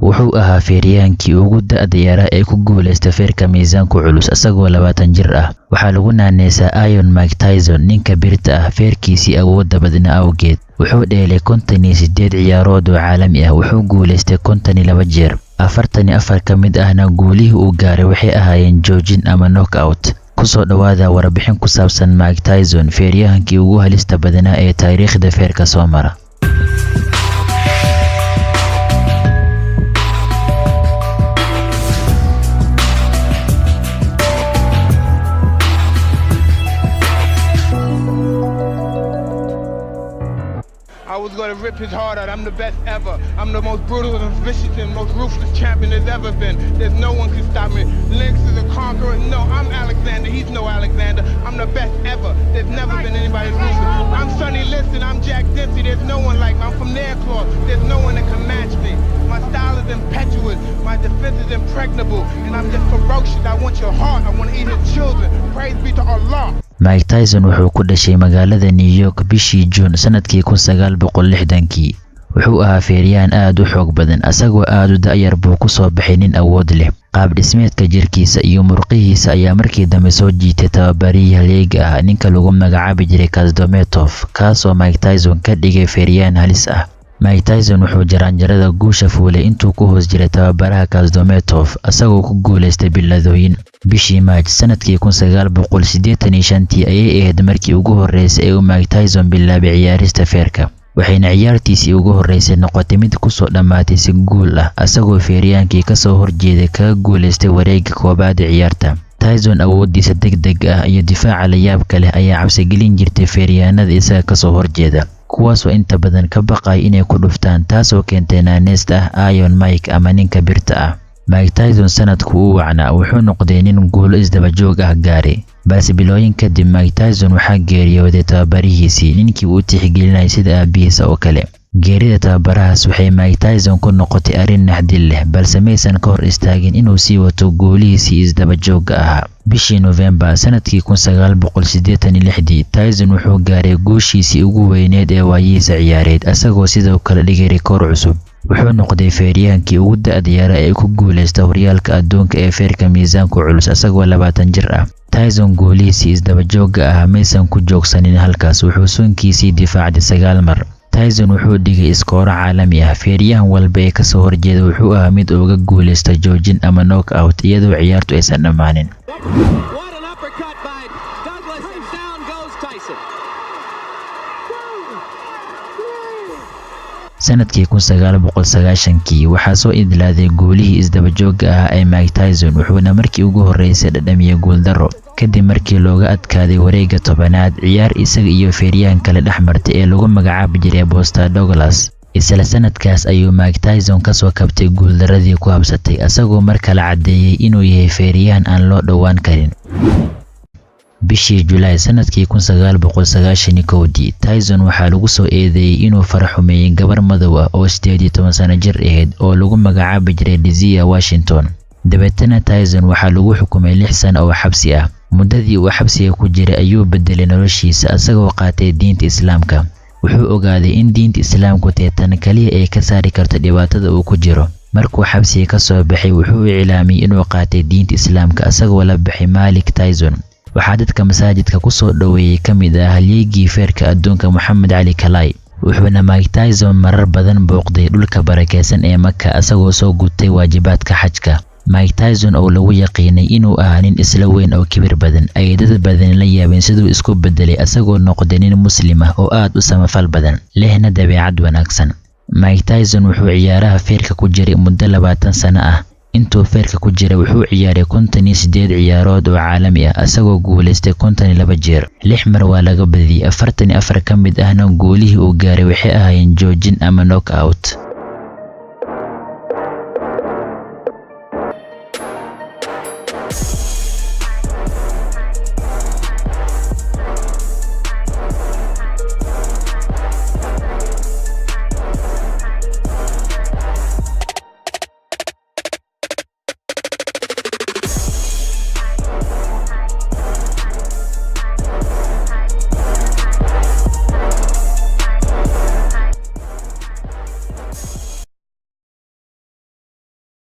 wuxuu ahaa feeriyaankii ugu da'da yara ee ku guuleystay feerka miisaanku culus asagoo 20 jir ah. Waxaa lagu naanaysaa Iron Mike Tyson, ninka birta ah, feerkiisii awoodda badna awgeed. Wuxuu dheelay 58 ciyaarood oo caalami ah, wuxuu guuleystay 52 jeer. 44 ka mid ahna guulihii uu gaaray waxay ahaayeen joojin ama knockout. Kusoo dhawaada warbixin ku saabsan Mike Tyson, feeriyaankii ugu halista badnaa ee taariikhda feerka soo mara. I was going to rip his heart out. I'm the best ever. I'm the most brutal and vicious and most ruthless champion there's ever been. There's no one can stop me. Lynx is a conqueror. No, I'm Alexander. He's no Alexander. I'm the best ever. There's never been anybody ruthless. I'm Sonny Liston. I'm Jack Dempsey. There's no one like me. I'm from Nairclaw. There's no one that can match me. My style is impetuous. My defense is impregnable. And I'm just ferocious. I want your heart. I want to eat his children. Praise be to Allah. Mike Tyson wuxuu ku dhashay magaalada New York bishii June sanadkii 1960. Wuxuu ahaa feeriyaan aad u xoog badan, asagoo aad u da'yar buu ku soo baxay nin awood leh. Qaab dhismeedka jirkiisa iyo murqihiisa ayaa markii dambe soo jiitay tababariye haleega ah ninka lagu magacaabi jiray Kasdometov, kaasoo Mike Tyson ka dhigay feeriyaan halis ah. Mike Tyson wuxuu jaraanjarada guusha fuulay intuu ku hoos jiray tababaraha Kasdometov, asagoo ku guuleystay biladooyin. Bishii Maaj sanadkii 1985 ayay ahayd markii ugu horeysay ee Mike Tyson bilaabay ciyaarista feerka. Waxayna ciyaartiisii ugu horeysay noqotay mid ku soo dhamaatay si guul ah, asagoo feeriyaankii ka soo horjeeday kaga guuleystay wareegga koobaad ee ciyaarta. Tyson awoodiisa degdeg ah iyo difaaca la yaabka leh ayaa cabsi gelin jirtay feeriyaanada isaga ka soo horjeeda, kuwaasoo inta badan ka baqay inay ku dhuftaan, taasoo keentay naanaysta Iron Mike ama ninka birta ah. Mike Tyson sanadku uu wacnaa wuxuu noqday nin guulo isdaba joog ah gaaray, balse bilooyin kadib Mike Tyson waxaa geeriyooday tababarihiisii, ninkii uu tixgelinayay sida aabihiisa oo kale. Geerida tababarahaas waxay Mike Tyson ku noqotay arrin naxdin leh, balse maysan ka hor istaagin inuu sii wato guulihiisii isdaba joogga ahaa. Bishii November sanadkii 1986 Tyson wuxuu gaaray guushiisii ugu weyneed ee waayihiisa ciyaareed, asagoo sidoo kale dhigay rikoor cusub. Wuxuu noqday feeriyaankii ugu da'da yara ee ku guuleystay horyaalka adduunka ee feerka miisaanku culus asagoo 20 jir ah. Tyson guulihiisii isdaba joogga ah maysan ku joogsanin halkaas, wuxuu sunkiisii difaacday 9 mar. Tyson wuxuu dhigay iskooro caalami ah, feeriyahan walba ee ka soo horjeeda wuxuu ahaa mid uga guuleystay joojin ama knockout iyadoo ciyaartu aysan dhammaanin. sanadkii 1990 waxaa soo idlaaday guulihii isdaba joogga ah ee Mike Tyson, wuxuuna markii ugu horeysay dhadhamiyay guuldaro kadib markii looga adkaaday wareegga tobanaad ciyaar isaga iyo feeriyaan kale dhexmartay ee lagu magacaabi jiray Buster Douglas. Isla sanadkaas ayuu Mike Tyson ka soo kabtay guuldaradii ku habsatay, asagoo mar kale cadeeyay inuu yahay feeriyaan aan loo dhowaan karin. bishii July sanadkii 1991 Tyson waxaa lagu soo eedeeyay inuu faraxumeeyay gabar madow ah oo 18 sano jir ahayd oo lagu magacaabi jiray Dizia Washington. dabeetana Tyson waxaa lagu xukumay 6 sano oo xabsi ah. muddadii uu xabsiga ku jiray ayuu bedelay noloshiisa asagoo qaatay diinta Islaamka. wuxuu ogaaday in diinta Islaamku tan kaliya ay ka saari karto dhibaatada uu ku jiro. markuu xabsiga ka soo baxay wuxuu iclaamiyay inuu qaatay diinta Islaamka asagoo la baxay Mike Tyson. waxaa dadka masaajidka ku soo dhaweeyay kamid ah halyeegii feerka adduunka Muhammad Ali Kalai. wuxuuna Mike Tyson marar badan booqday dhulka barakeysan ee Makka asagoo soo gutay waajibaadka xajka. Mike Tyson oo lagu yaqiinay inuu ahaa nin isla weyn oo kibir badan, ay dad badan la yaabeen siduu isku bedelay asagoo noqday nin muslim ah oo aad u samafal badan, lehna dabeecad wanaagsan. Mike Tyson wuxuu ciyaaraha feerka ku jiray muddo 20 sano ah. intuu feerka ku jiray wuxuu ciyaaray 58 ciyaarood oo caalami ah asagoo guuleystay 52 jeer. 6 mar waa laga badiyay, 44 ka mid ahna guulihii uu gaaray waxay ahaayeen joojin ama knockout.